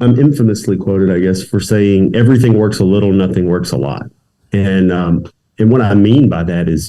I'm infamously quoted, I guess, for saying everything works a little, nothing works a lot. And what I mean by that is,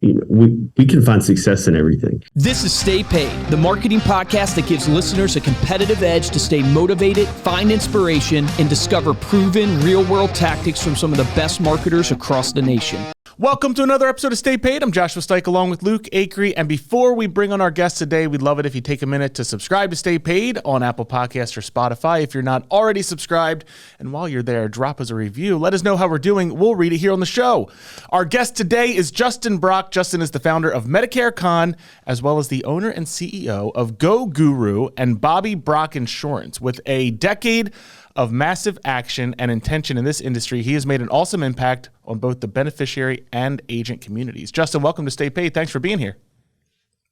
we can find success in everything. This is Stay Paid, the marketing podcast that gives listeners a competitive edge to stay motivated, find inspiration, and discover proven real-world tactics from some of the best marketers across the nation. Welcome to another episode of Stay Paid. I'm Joshua Stike along with Luke Acree. And before we bring on our guest today, we'd love it if you take a minute to subscribe to Stay Paid on Apple Podcasts or Spotify if you're not already subscribed. And while you're there, drop us a review. Let us know how we're doing. We'll read it here on the show. Our guest today is Justin Brock. Justin is the founder of Medicare Con, as well as the owner and CEO of Go Guru and Bobby Brock Insurance. With a decade of massive action and intention in this industry, he has made an awesome impact on both the beneficiary and agent communities. Justin, welcome to Stay Paid. Thanks for being here.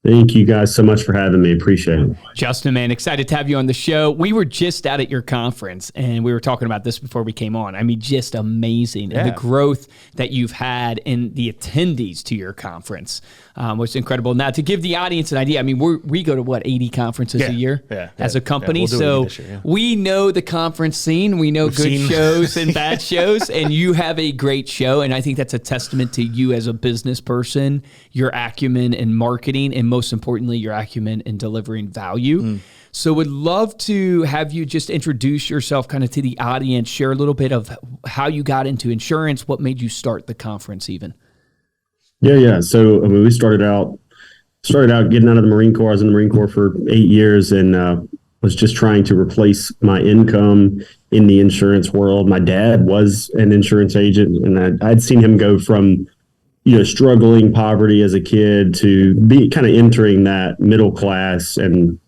Thank you guys so much for having me. Appreciate it. Justin, man, excited to have you on the show. We were just out at your conference, and we were talking about this before we came on. I mean, just amazing. Yeah. And the growth that you've had in the attendees to your conference was incredible. Now, to give the audience an idea, I mean, we go to, 80 conferences a year as a company. We'll so year, we know the conference scene. We know good shows and bad shows, and you have a great show. And I think that's a testament to you as a business person, your acumen in marketing, and most importantly, your acumen in delivering value. So would love to have you just introduce yourself kind of to the audience, share a little bit of how you got into insurance, what made you start the conference even. Yeah. So we started out getting out of the Marine Corps. I was in the Marine Corps for 8 years and was just trying to replace my income in the insurance world. My dad was an insurance agent, and I'd seen him go from struggling poverty as a kid to be kind of entering that middle class. And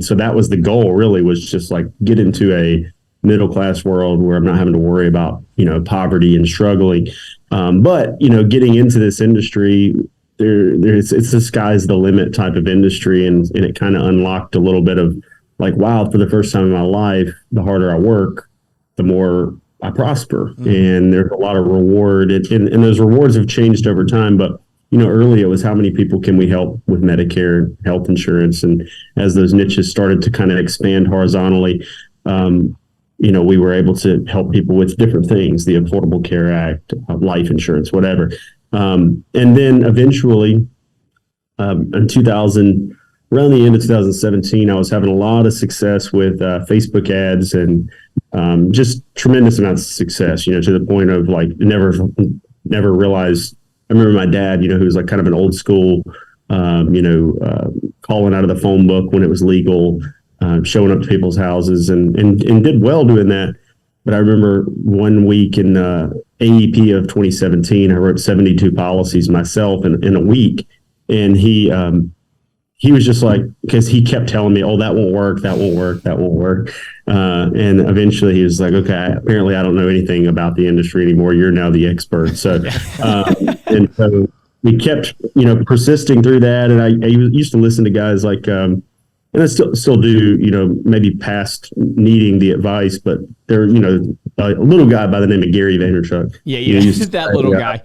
so that was the goal, really, was just like get into a middle class world where I'm not having to worry about, poverty and struggling. But getting into this industry, it's the sky's the limit type of industry. And it kind of unlocked a little bit of like, wow, for the first time in my life, the harder I work, the more I prosper. And there's a lot of reward, and those rewards have changed over time. But early it was how many people can we help with Medicare and health insurance, and as those niches started to kind of expand horizontally, we were able to help people with different things, the Affordable Care Act, life insurance, whatever. And then eventually, in 2000, around the end of 2017, I was having a lot of success with Facebook ads and just tremendous amounts of success, to the point of like never realized. I remember my dad, who was like kind of an old school, calling out of the phone book when it was legal, showing up to people's houses and did well doing that. But I remember one week in AEP of 2017, I wrote 72 policies myself in a week. And he was just like, because he kept telling me, oh, that won't work. And eventually he was like, okay, apparently I don't know anything about the industry anymore. You're now the expert. So, and so we kept, persisting through that. And I used to listen to guys like, and I still do, maybe past needing the advice, but they're, a little guy by the name of Gary Vaynerchuk. Yeah. That little guy.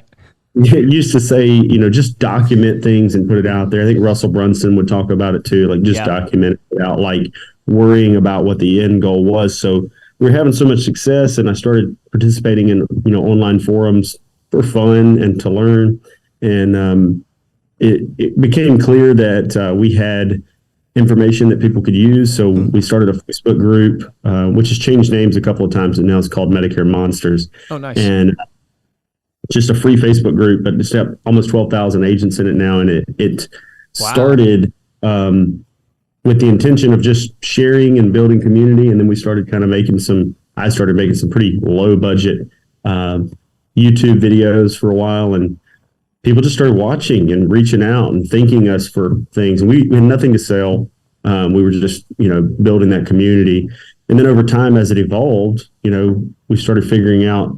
Used to say, just document things and put it out there. I think Russell Brunson would talk about it too, like just document it without like worrying about what the end goal was. So we were having so much success, and I started participating in, online forums for fun and to learn. And it became clear that we had information that people could use. So we started a Facebook group, which has changed names a couple of times, and now it's called Medicare Monsters. Oh, nice. And just a free Facebook group, but it's got almost 12,000 agents in it now. And it started with the intention of just sharing and building community. And then we started kind of I started making some pretty low budget YouTube videos for a while, and people just started watching and reaching out and thanking us for things. And we had nothing to sell. We were just, building that community. And then over time, as it evolved, we started figuring out,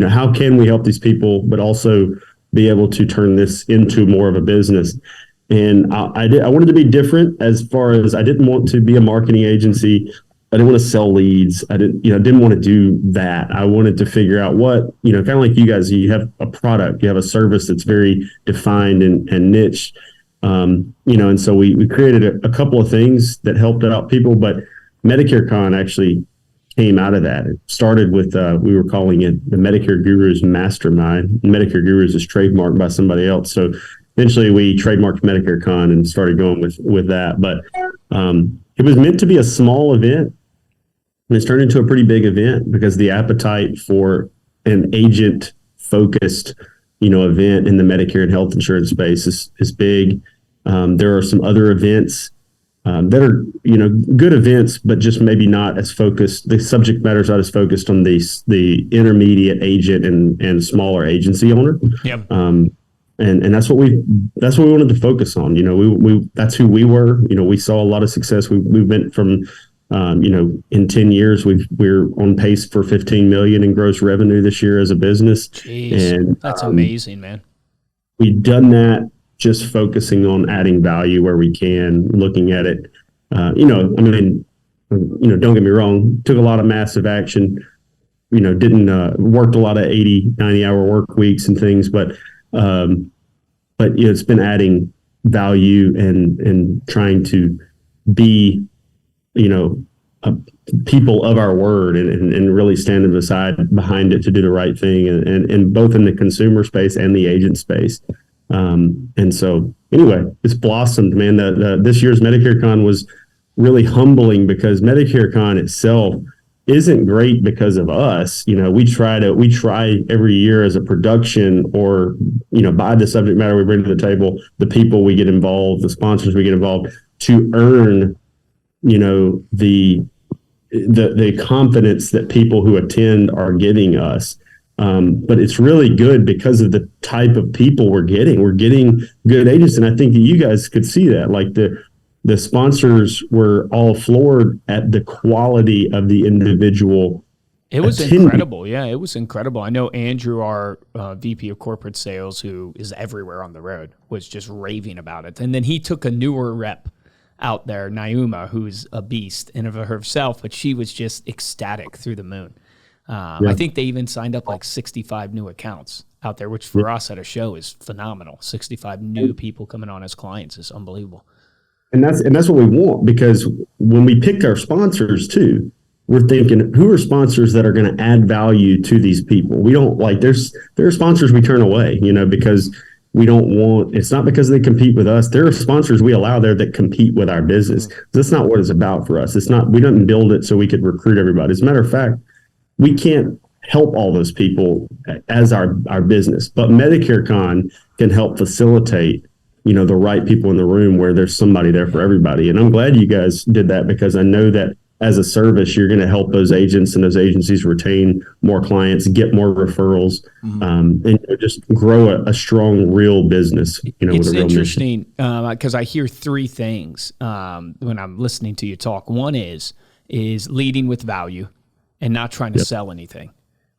how can we help these people, but also be able to turn this into more of a business. And I wanted to be different as far as I didn't want to be a marketing agency. I didn't want to sell leads. I didn't want to do that. I wanted to figure out what, kind of like you guys, you have a product, you have a service that's very defined and niche. And so we created a couple of things that helped out people, but Medicare Con actually came out of that. It started with, we were calling it the Medicare Gurus Mastermind. Medicare Gurus is trademarked by somebody else. So eventually we trademarked Medicare Con and started going with that. But it was meant to be a small event. And it's turned into a pretty big event because the appetite for an agent focused, event in the Medicare and health insurance space is big. There are some other events that are, good events, but just maybe not as focused. The subject matter is not as focused on the intermediate agent and smaller agency owner. Yep. And that's what we wanted to focus on. We that's who we were. We saw a lot of success. We went from, in 10 years, we're on pace for 15 million in gross revenue this year as a business. Jeez, and that's amazing, man. We've done that just focusing on adding value where we can, looking at it. Don't get me wrong, took a lot of massive action, didn't worked a lot of 80, 90-hour work weeks and things, but it's been adding value and trying to be, people of our word and really standing behind it to do the right thing, and both in the consumer space and the agent space. And so anyway, it's blossomed, man. This year's Medicare Con was really humbling because Medicare Con itself isn't great because of us. We try every year as a production or, by the subject matter we bring to the table, the people we get involved, the sponsors we get involved, to earn, the confidence that people who attend are giving us. But it's really good because of the type of people we're getting. We're getting good agents, and I think that you guys could see that. Like the sponsors were all floored at the quality of the individual. It was incredible. Yeah, it was incredible. I know Andrew, our VP of corporate sales, who is everywhere on the road, was just raving about it. And then he took a newer rep out there, Nauma, who's a beast in of herself, but she was just ecstatic through the moon. I think they even signed up like 65 new accounts out there, which for us at a show is phenomenal. 65 new people coming on as clients is unbelievable. And that's what we want, because when we pick our sponsors too, we're thinking, who are sponsors that are going to add value to these people? We don't there are sponsors we turn away, because we don't want, it's not because they compete with us. There are sponsors we allow there that compete with our business. That's not what it's about for us. We didn't build it so we could recruit everybody. As a matter of fact, we can't help all those people as our business, but Medicare Con can help facilitate, the right people in the room where there's somebody there for everybody. And I'm glad you guys did that, because I know that as a service, you're going to help those agents and those agencies retain more clients, get more referrals, and just grow a strong, real business. It's interesting because I hear three things when I'm listening to you talk. One is leading with value and not trying to sell anything,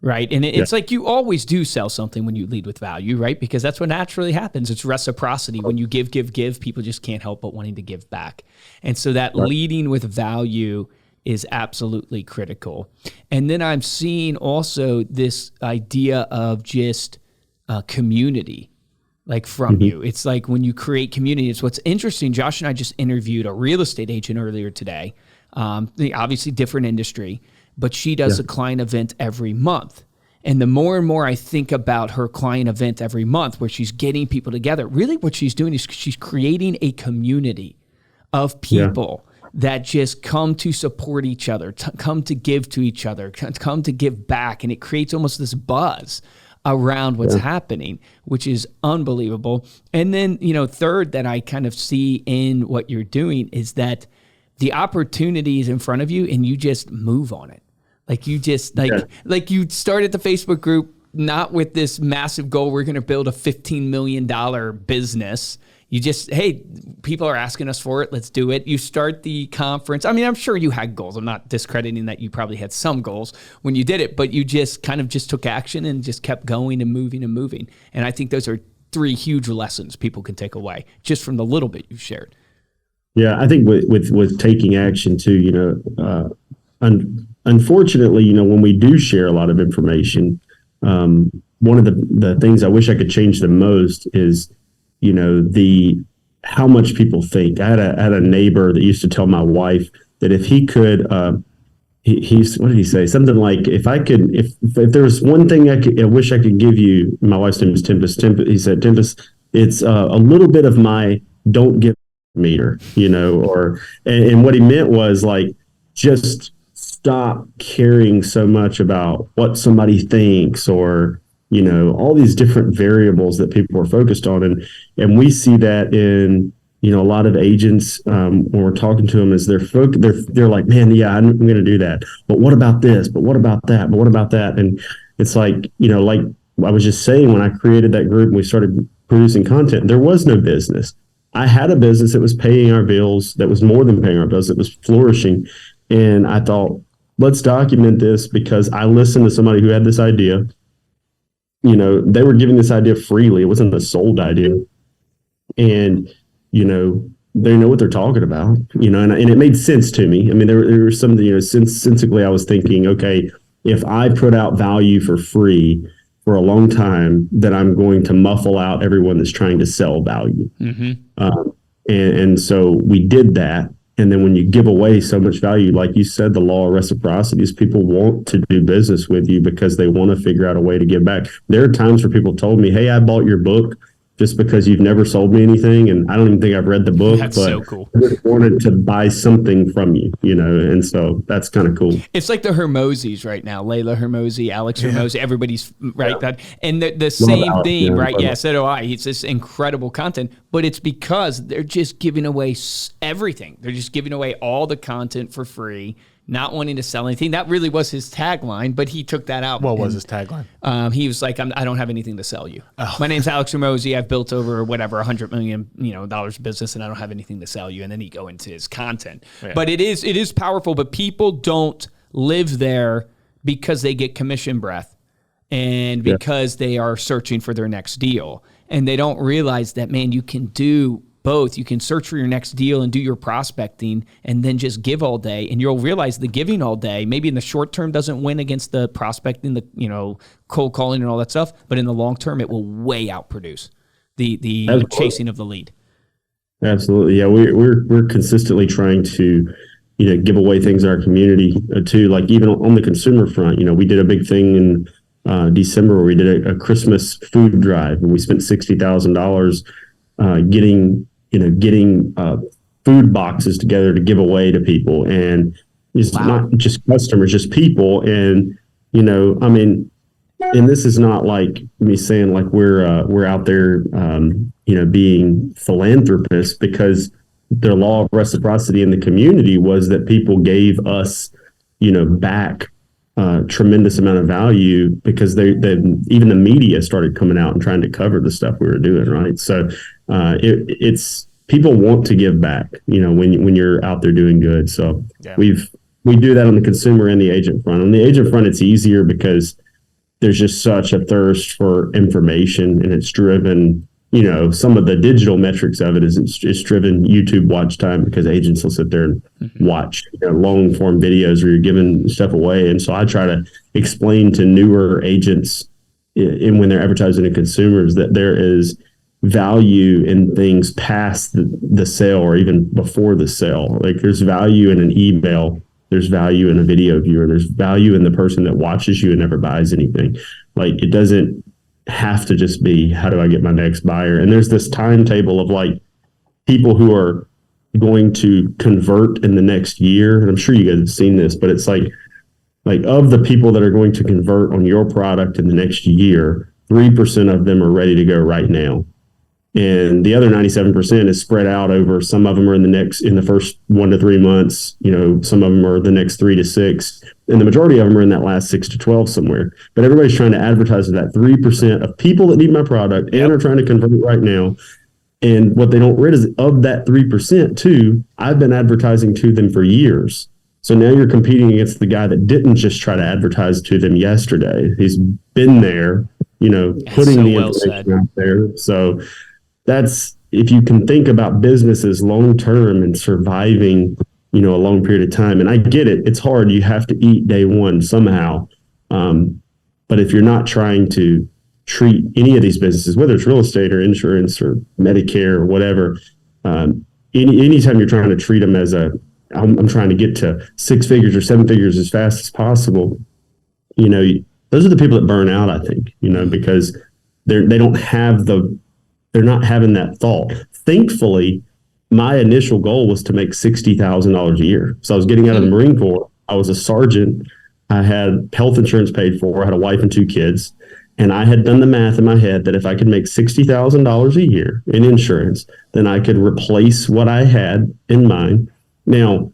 right? And it's like you always do sell something when you lead with value, right? Because that's what naturally happens. It's reciprocity. When you give, people just can't help but wanting to give back. And so that leading with value is absolutely critical. And then I'm seeing also this idea of just community, like from you. It's like when you create community, it's what's interesting. Josh and I just interviewed a real estate agent earlier today, obviously different industry, but she does a client event every month. And the more and more I think about her client event every month where she's getting people together, really what she's doing is she's creating a community of people that just come to support each other, come to give to each other, come to give back. And it creates almost this buzz around what's happening, which is unbelievable. And then, third that I kind of see in what you're doing is that the opportunity is in front of you and you just move on it. Like you just like you started the Facebook group, not with this massive goal. We're going to build a $15 million business. You just, hey, people are asking us for it. Let's do it. You start the conference. I mean, I'm sure you had goals. I'm not discrediting that you probably had some goals when you did it, but you just kind of just took action and just kept going and moving and moving. And I think those are three huge lessons people can take away just from the little bit you've shared. Yeah, I think with taking action too, unfortunately, when we do share a lot of information, one of the things I wish I could change the most is, how much people think. I had a neighbor that used to tell my wife that if he could, he's what did he say? Something like, if there was one thing I wish I could give you. My wife's name is Tempest. He said, Tempest, it's a little bit of my don't give meter, and what he meant was like, just stop caring so much about what somebody thinks, or all these different variables that people are focused on, and we see that in a lot of agents, when we're talking to them, is they're like, man, yeah, I'm going to do that, but what about this, but what about that, but what about that? And it's like, like I was just saying, when I created that group and we started producing content, there was no business. I had a business that was paying our bills, that was more than paying our bills, that was flourishing. And I thought, let's document this, because I listened to somebody who had this idea. They were giving this idea freely. It wasn't a sold idea. And, they know what they're talking about, and it made sense to me. I mean, there were some, sensically I was thinking, okay, if I put out value for free for a long time, that I'm going to muffle out everyone that's trying to sell value. And so we did that. And then when you give away so much value, like you said, the law of reciprocity is people want to do business with you because they want to figure out a way to give back. There are times where people told me, hey, I bought your book just because you've never sold me anything. And I don't even think I've read the book. That's but so cool. I just wanted to buy something from you, and so that's kind of cool. It's like the Hermosis right now, Layla Hermosi, Alex Hermosi, everybody's right. That, and the same Alex, theme, right? Yeah, Alex. so do I. It's this incredible content, but it's because they're just giving away everything. They're just giving away all the content for free, not wanting to sell anything. That really was his tagline, but he took that out. What was his tagline? He was like, I don't have anything to sell you. My name's Alex Hermosi. I've built over $100 million dollars of business, and I don't have anything to sell you. And then he go into his content. Yeah. But it is powerful, but people don't live there because they get commission breath and because they are searching for their next deal. And they don't realize that, man, you can do both. You can search for your next deal and do your prospecting and then just give all day. And you'll realize the giving all day, maybe in the short term, doesn't win against the prospecting, the cold calling and all that stuff. But in the long term, it will way outproduce the chasing of the lead. Absolutely. Yeah. We're consistently trying to, give away things in our community too. Like even on the consumer front, we did a big thing in December where we did a Christmas food drive, and we spent $60,000 getting food boxes together to give away to people, and it's not just customers, just people. And and this is not like me saying like we're out there being philanthropists, because the law of reciprocity in the community was that people gave us back tremendous amount of value, because they even the media started coming out and trying to cover the stuff we were doing, right? So it's people want to give back, when you're out there doing good. So we do that on the consumer and the agent front. On the agent front, it's easier because there's just such a thirst for information, and it's driven, some of the digital metrics of it is it's driven YouTube watch time, because agents will sit there and watch long form videos where you're giving stuff away. And so I try to explain to newer agents when they're advertising to consumers that there is value in things past the sale, or even before the sale. Like there's value in an email, there's value in a video viewer, there's value in the person that watches you and never buys anything. Like it doesn't have to just be, how do I get my next buyer? And there's this timetable of like people who are going to convert in the next year. And I'm sure you guys have seen this, but it's like of the people that are going to convert on your product in the next year, 3% of them are ready to go right now. And the other 97% is spread out over, some of them are in the first 1 to 3 months, some of them are the next 3 to 6, and the majority of them are in that last 6 to 12 somewhere. But everybody's trying to advertise to that 3% of people that need my product and are trying to convert it right now. And what they don't realize is of that 3% too, I've been advertising to them for years. So now you're competing against the guy that didn't just try to advertise to them yesterday. He's been there, putting the information out there. So that's, if you can think about businesses long term and surviving, a long period of time. And I get it. It's hard. You have to eat day one somehow. But if you're not trying to treat any of these businesses, whether it's real estate or insurance or Medicare or whatever, anytime you're trying to treat them as a I'm trying to get to 6 figures or 7 figures as fast as possible. Those are the people that burn out, I think, because they don't have they're not having that thought. Thankfully, my initial goal was to make $60,000 a year. So I was getting out of the Marine Corps. I was a sergeant. I had health insurance paid for. I had a wife and 2 kids. And I had done the math in my head that if I could make $60,000 a year in insurance, then I could replace what I had in mind. Now,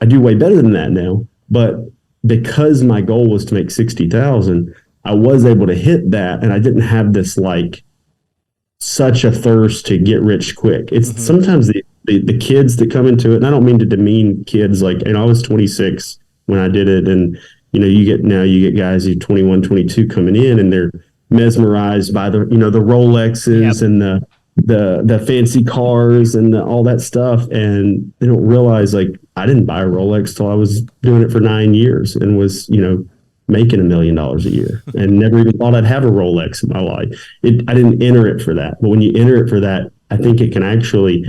I do way better than that now, but because my goal was to make 60,000, I was able to hit that, and I didn't have this such a thirst to get rich quick. It's sometimes the kids that come into it, and I don't mean to demean kids. I was 26 when I did it, and you get guys who 21, 22 coming in, and they're mesmerized by the Rolexes and the fancy cars and all that stuff, and they don't realize I didn't buy a Rolex till I was doing it for 9 years and was making $1 million a year and never even thought I'd have a Rolex in my life. I didn't enter it for that. But when you enter it for that, I think it can actually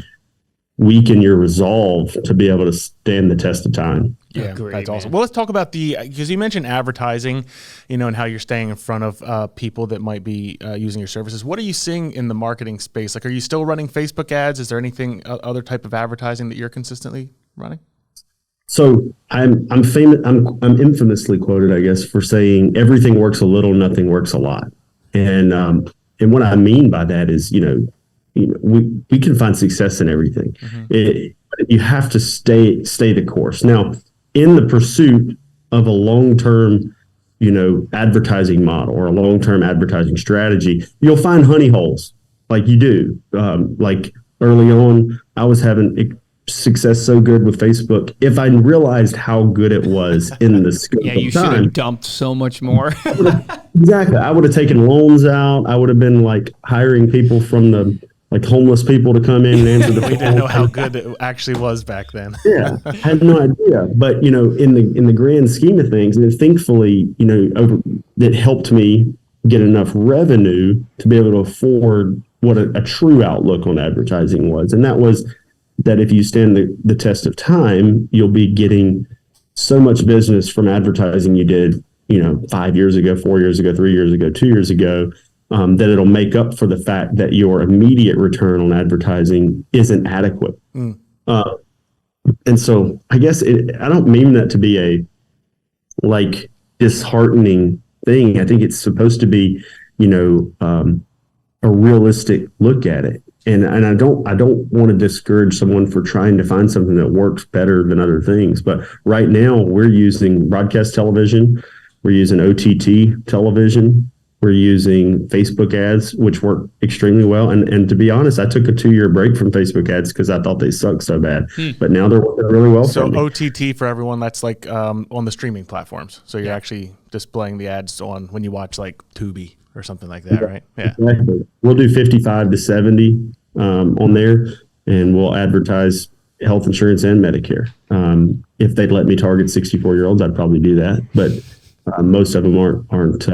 weaken your resolve to be able to stand the test of time. Yeah, that's awesome. Well, let's talk about because you mentioned advertising, and how you're staying in front of people that might be using your services. What are you seeing in the marketing space? Are you still running Facebook ads? Is there anything other type of advertising that you're consistently running? So I'm famous. I'm infamously quoted, I guess, for saying everything works a little, nothing works a lot. And what I mean by that is, we can find success in everything. You have to stay the course. Now, in the pursuit of a long-term, advertising model or a long-term advertising strategy, you'll find honey holes like you do. Early on, I was having success so good with Facebook. If I realized how good it was in the scope of time, you should have dumped so much more. Exactly. I would have taken loans out. I would have been hiring people from the homeless people to come in and answer the phone. We didn't know how good it actually was back then. Yeah, I had no idea. But in the grand scheme of things, and thankfully, it helped me get enough revenue to be able to afford what a true outlook on advertising was, and that was that if you stand the test of time, you'll be getting so much business from advertising you did, 5 years ago, 4 years ago, 3 years ago, 2 years ago, that it'll make up for the fact that your immediate return on advertising isn't adequate. And so I guess I don't mean that to be a disheartening thing. I think it's supposed to be, a realistic look at it. And I don't want to discourage someone for trying to find something that works better than other things. But right now we're using broadcast television. We're using OTT television. We're using Facebook ads, which work extremely well. And to be honest, I took a 2-year break from Facebook ads because I thought they sucked so bad. But now they're working really well for me. So OTT, for everyone, that's on the streaming platforms. So you're actually displaying the ads on when you watch Tubi or something like that, right? Yeah. Exactly. We'll do 55 to 70 on there, and we'll advertise health insurance and Medicare. If they'd let me target 64-year-olds, I'd probably do that. But most of them aren't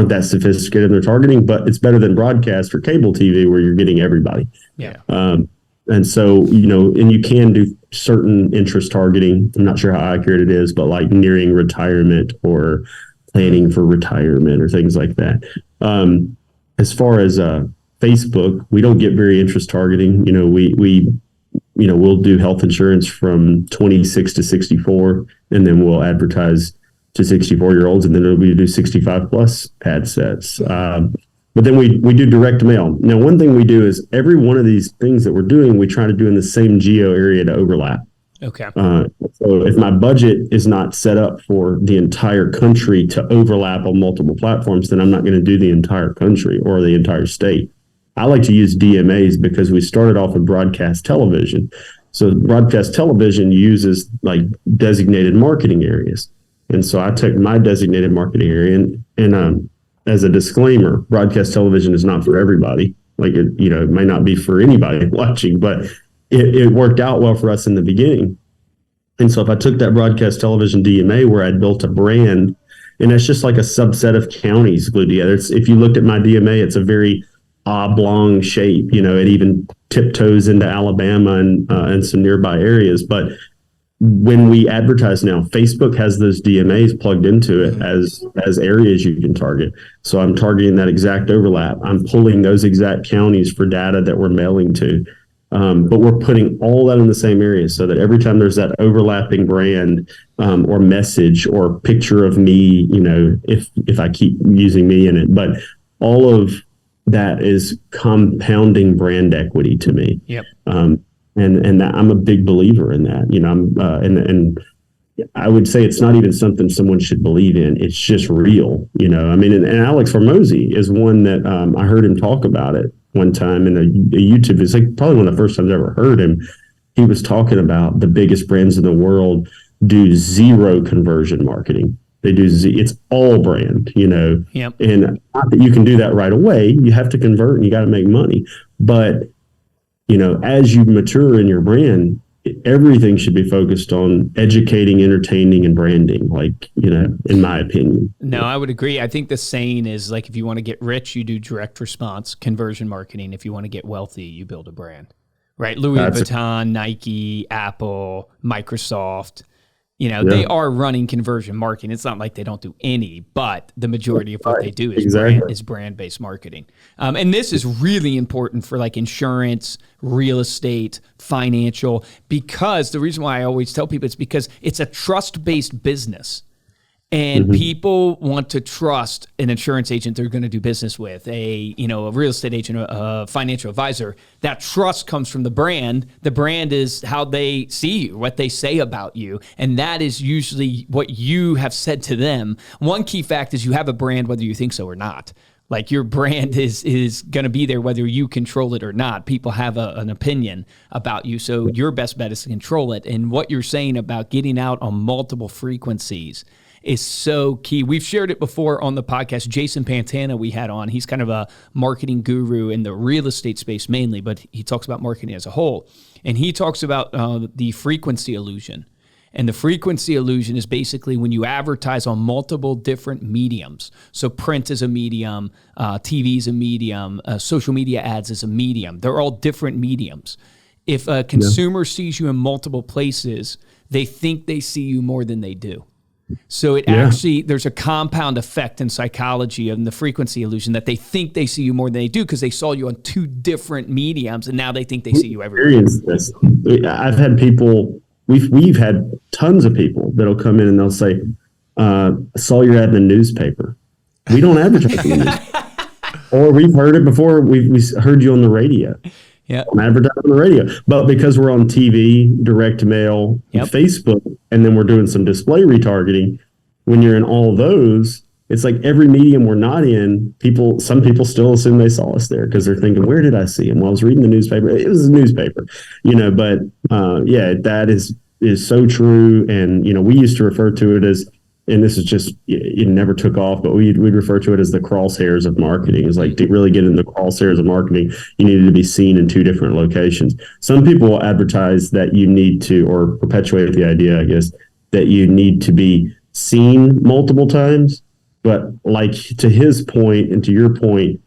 that sophisticated in their targeting. But it's better than broadcast or cable TV where you're getting everybody. Yeah. And so, and you can do certain interest targeting. I'm not sure how accurate it is, but nearing retirement or planning for retirement or things like that. As far as Facebook, we don't get very interest targeting. We'll do health insurance from 26 to 64, and then we'll advertise to 64-year-olds, and then we do 65 plus ad sets. But then we do direct mail. Now, one thing we do is every one of these things that we're doing, we try to do in the same geo area to overlap. Okay. So if my budget is not set up for the entire country to overlap on multiple platforms, then I'm not going to do the entire country or the entire state. I like to use DMAs because we started off with broadcast television. So broadcast television uses designated marketing areas. And so I took my designated marketing area and as a disclaimer, broadcast television is not for everybody. It may not be for anybody watching, but it worked out well for us in the beginning. And so if I took that broadcast television DMA where I'd built a brand, and it's just like a subset of counties glued together. If you looked at my DMA, it's a very oblong shape. It even tiptoes into Alabama and some nearby areas. But when we advertise now, Facebook has those DMAs plugged into it as areas you can target. So I'm targeting that exact overlap. I'm pulling those exact counties for data that we're mailing to. But we're putting all that in the same area so that every time there's that overlapping brand or message or picture of me, if I keep using me in it, but all of that is compounding brand equity to me. Yep. And that I'm a big believer in that. And I would say it's not even something someone should believe in. It's just real. And Alex Hormozy is one that I heard him talk about it one time in a YouTube. It's like probably one of the first times I ever heard him. He was talking about the biggest brands in the world do zero conversion marketing. They do it's all brand, Yep. And not that you can do that right away. You have to convert and you got to make money. But as you mature in your brand, everything should be focused on educating, entertaining, and branding, in my opinion. No, I would agree. I think the saying is like, if you want to get rich, you do direct response conversion marketing. If you want to get wealthy, you build a brand, right? Louis Vuitton, Nike, Apple, Microsoft, they are running conversion marketing. It's not like they don't do any, but the majority of what they do is brand-based marketing. And this is really important for like insurance, real estate, financial, because the reason why I always tell people it's because it's a trust-based business. And people want to trust an insurance agent they're going to do business with, a real estate agent, a financial advisor. That trust comes from the brand. The brand is how they see you, what they say about you. And that is usually what you have said to them. One key fact is you have a brand whether you think so or not. Like your brand is going to be there whether you control it or not. People have an opinion about you. So your best bet is to control it. And what you're saying about getting out on multiple frequencies is so key. We've shared it before on the podcast. Jason Pantana we had on. He's kind of a marketing guru in the real estate space mainly, but he talks about marketing as a whole. And he talks about the frequency illusion. And the frequency illusion is basically when you advertise on multiple different mediums. So print is a medium, TV is a medium, social media ads is a medium. They're all different mediums. If a consumer sees you in multiple places, they think they see you more than they do. So actually, there's a compound effect in psychology and the frequency illusion that they think they see you more than they do because they saw you on two different mediums, and now they think they see you everywhere. This. I've had people, we've had tons of people that'll come in and they'll say, I saw your ad in the newspaper. We don't advertise in the newspaper. Or we've heard it before, we heard you on the radio. Yeah, advertise on the radio, but because we're on TV, direct mail, Facebook, and then we're doing some display retargeting. When you're in all those, it's like every medium we're not in. Some people still assume they saw us there because they're thinking, "Where did I see him?" Well, I was reading the newspaper. It was a newspaper, But that is so true. And we used to refer to it as. And this is just, it never took off, but we'd refer to it as the crosshairs of marketing. It's like to really get in the crosshairs of marketing, you needed to be seen in two different locations. Some people will advertise that you need to, or perpetuate the idea, I guess, that you need to be seen multiple times. But like to his point and to your point,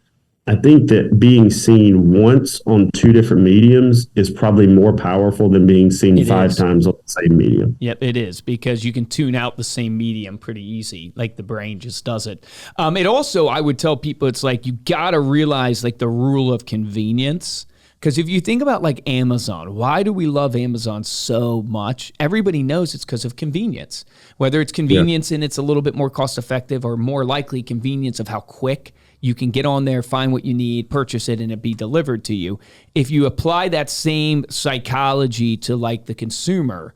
I think that being seen once on two different mediums is probably more powerful than being seen five times on the same medium. Yep, it is, because you can tune out the same medium pretty easy, like the brain just does it. It also, I would tell people, it's like you got to realize like the rule of convenience. Because if you think about like Amazon, why do we love Amazon so much? Everybody knows it's because of convenience. Whether it's convenience and it's a little bit more cost effective, or more likely convenience of how quick you can get on there, find what you need, purchase it, and it be delivered to you. If you apply that same psychology to like the consumer,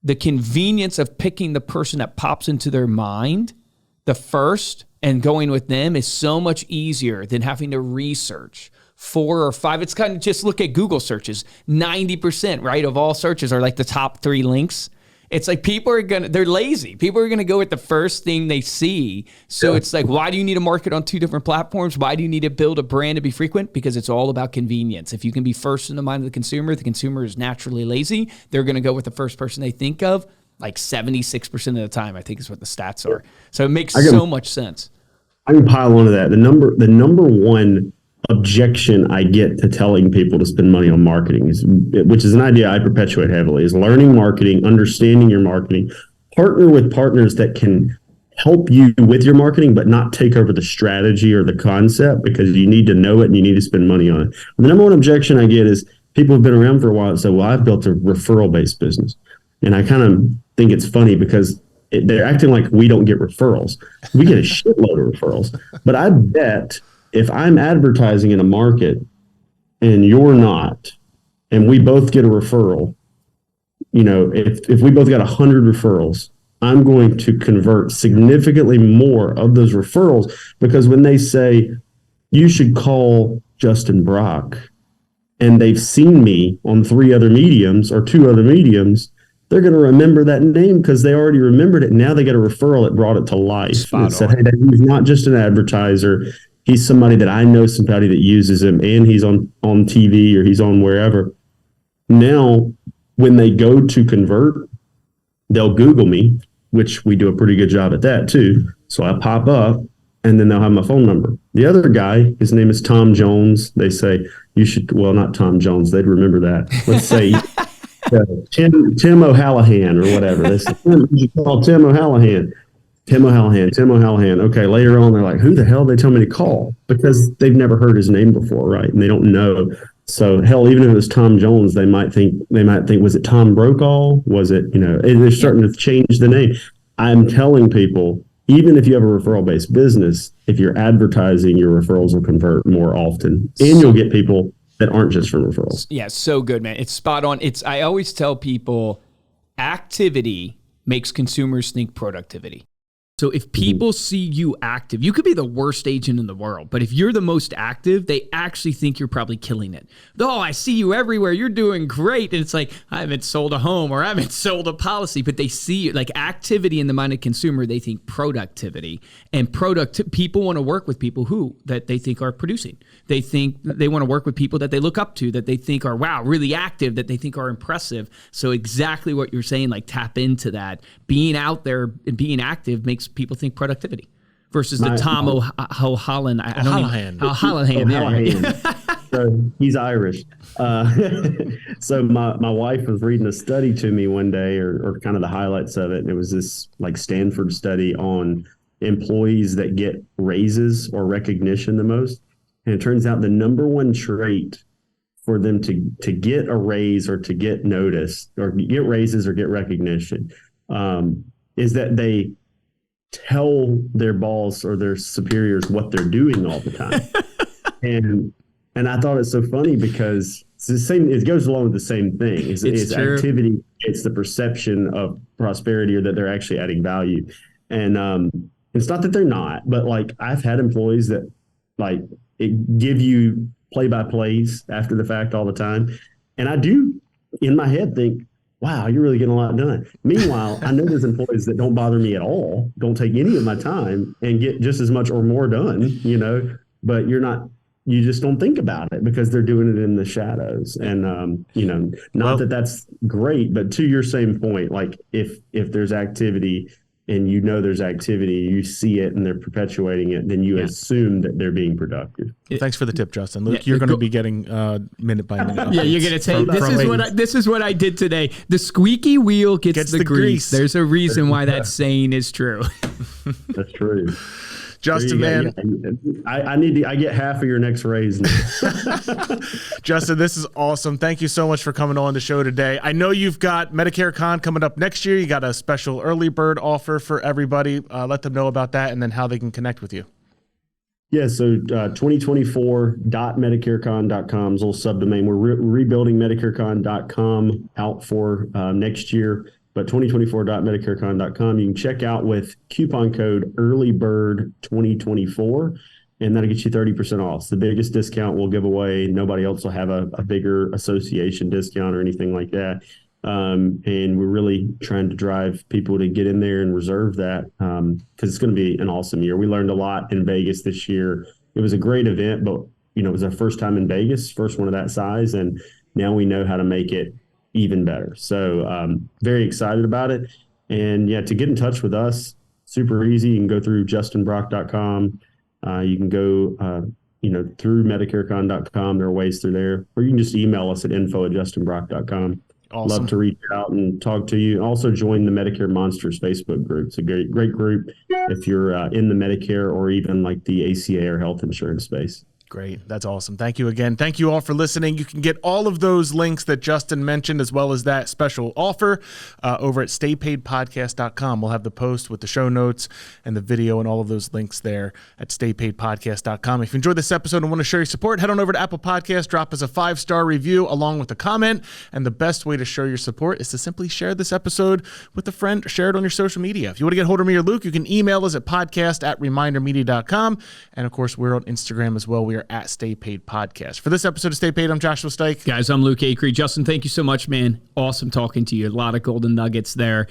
the convenience of picking the person that pops into their mind the first and going with them is so much easier than having to research 4 or 5. It's kind of just look at Google searches. 90%, right, of all searches are like the top 3 links. It's like they're lazy. People are going to go with the first thing they see. So it's like, why do you need to market on 2 different platforms? Why do you need to build a brand to be frequent? Because it's all about convenience. If you can be first in the mind of the consumer is naturally lazy. They're going to go with the first person they think of, like 76% of the time, I think is what the stats are. So it makes so much sense. I can pile onto that. The number one objection I get to telling people to spend money on marketing, which is an idea I perpetuate heavily, is learning marketing, understanding your marketing, partner with partners that can help you with your marketing, but not take over the strategy or the concept, because you need to know it and you need to spend money on it. And the number one objection I get is people have been around for a while and say, well, I've built a referral-based business. And I kind of think it's funny because they're acting like we don't get referrals. We get a shitload of referrals. But I bet if I'm advertising in a market and you're not, and we both get a referral, if we both got 100 referrals, I'm going to convert significantly more of those referrals, because when they say you should call Justin Brock and they've seen me on 3 other mediums or 2 other mediums, they're going to remember that name because they already remembered it. And now they get a referral that brought it to life. And said, hey, he's not just an advertiser. He's somebody that I know, somebody that uses him, and he's on TV or he's on wherever. Now, when they go to convert, they'll Google me, which we do a pretty good job at that too. So I pop up and then they'll have my phone number. The other guy, his name is Tom Jones. They say, you should, well, not Tom Jones. They'd remember that. Let's say Tim O'Hallahan or whatever. They say, you should call Tim O'Hallahan. Tim O'Hallahan. Okay, later on, they're like, who the hell they tell me to call? Because they've never heard his name before, right? And they don't know. So hell, even if it was Tom Jones, they might think, was it Tom Brokaw? Was it, they're starting to change the name. I'm telling people, even if you have a referral-based business, if you're advertising, your referrals will convert more often, and you'll get people that aren't just from referrals. Yeah, so good, man. It's spot on. I always tell people, activity makes consumers think productivity. So if people see you active, you could be the worst agent in the world, but if you're the most active, they actually think you're probably killing it. Oh, I see you everywhere. You're doing great. And it's like, I haven't sold a home or I haven't sold a policy, but they see like activity in the mind of consumer. They think productivity, and people want to work with people that they think are producing. They think they want to work with people that they look up to, that they think are, wow, really active, that they think are impressive. So exactly what you're saying, like tap into that. Being out there and being active makes people think productivity versus the Tom O'Halloran. So he's Irish. So my wife was reading a study to me one day, or kind of the highlights of it. And it was this like Stanford study on employees that get raises or recognition the most. And it turns out the number one trait for them to get a raise or to get noticed or get raises or get recognition is that they tell their boss or their superiors what they're doing all the time. and I thought it's so funny because it's the same, it goes along with the same thing. It's activity, it's the perception of prosperity or that they're actually adding value. And it's not that they're not, but like I've had employees that like give you play-by-plays after the fact all the time. And I do in my head think, wow, you're really getting a lot done. Meanwhile, I know there's employees that don't bother me at all, don't take any of my time and get just as much or more done, but you just don't think about it because they're doing it in the shadows. And, that that's great, but to your same point, like if there's activity and there's activity, you see it and they're perpetuating it, then you assume that they're being productive. Thanks for the tip, Justin. Luke, you're going to be getting minute by minute. Yeah, you're going to take, this is what I did today. The squeaky wheel gets the grease. There's a reason why that saying is true. That's true. Justin, man, I get half of your next raise now. Justin, this is awesome. Thank you so much for coming on the show today. I know you've got Medicare Con coming up next year. You got a special early bird offer for everybody. Let them know about that and then how they can connect with you. Yeah, so 2024.medicarecon.com is a little subdomain. We're rebuilding medicarecon.com out for next year. But 2024.medicarecon.com, you can check out with coupon code EARLYBIRD2024, and that'll get you 30% off. It's the biggest discount we'll give away. Nobody else will have a bigger association discount or anything like that. And we're really trying to drive people to get in there and reserve that because it's going to be an awesome year. We learned a lot in Vegas this year. It was a great event, but it was our first time in Vegas, first one of that size, and now we know how to make it even better. So very excited about it. And yeah, to get in touch with us, super easy. You can go through justinbrock.com. You can go through MedicareCon.com. There are ways through there, or you can just email us at info@justinbrock.com. Awesome. Love to reach out and talk to you. Also join the Medicare Monsters Facebook group. It's a great group if you're in the Medicare or even like the ACA or health insurance space. Great. That's awesome. Thank you again. Thank you all for listening. You can get all of those links that Justin mentioned, as well as that special offer, over at staypaidpodcast.com. We'll have the post with the show notes and the video and all of those links there at staypaidpodcast.com. If you enjoyed this episode and want to share your support, head on over to Apple Podcasts, drop us a 5-star review along with a comment. And the best way to show your support is to simply share this episode with a friend or share it on your social media. If you want to get hold of me or Luke, you can email us at podcast@remindermedia.com. And of course, we're on Instagram as well. We are at Stay Paid Podcast. For this episode of Stay Paid, I'm Joshua Stike. Guys, I'm Luke Acree. Justin, thank you so much, man. Awesome talking to you. A lot of golden nuggets there.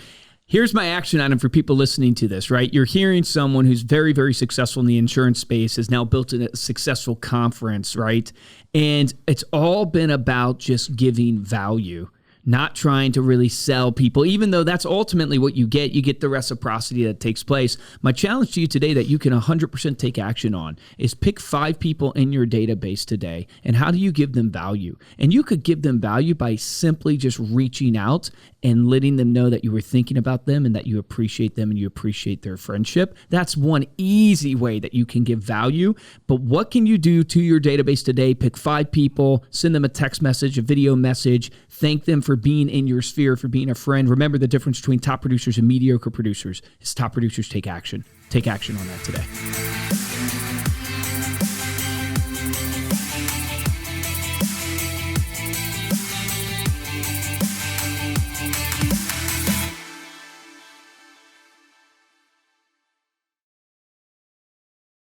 Here's my action item for people listening to this, right? You're hearing someone who's very, very successful in the insurance space, has now built a successful conference, right? And it's all been about just giving value, not trying to really sell people, even though that's ultimately what you get the reciprocity that takes place. My challenge to you today that you can 100% take action on is pick 5 people in your database today, and how do you give them value? And you could give them value by simply just reaching out and letting them know that you were thinking about them and that you appreciate them and you appreciate their friendship. That's one easy way that you can give value. But what can you do to your database today? Pick 5 people, send them a text message, a video message, thank them for being in your sphere, for being a friend. Remember, the difference between top producers and mediocre producers is top producers take action. Take action on that today.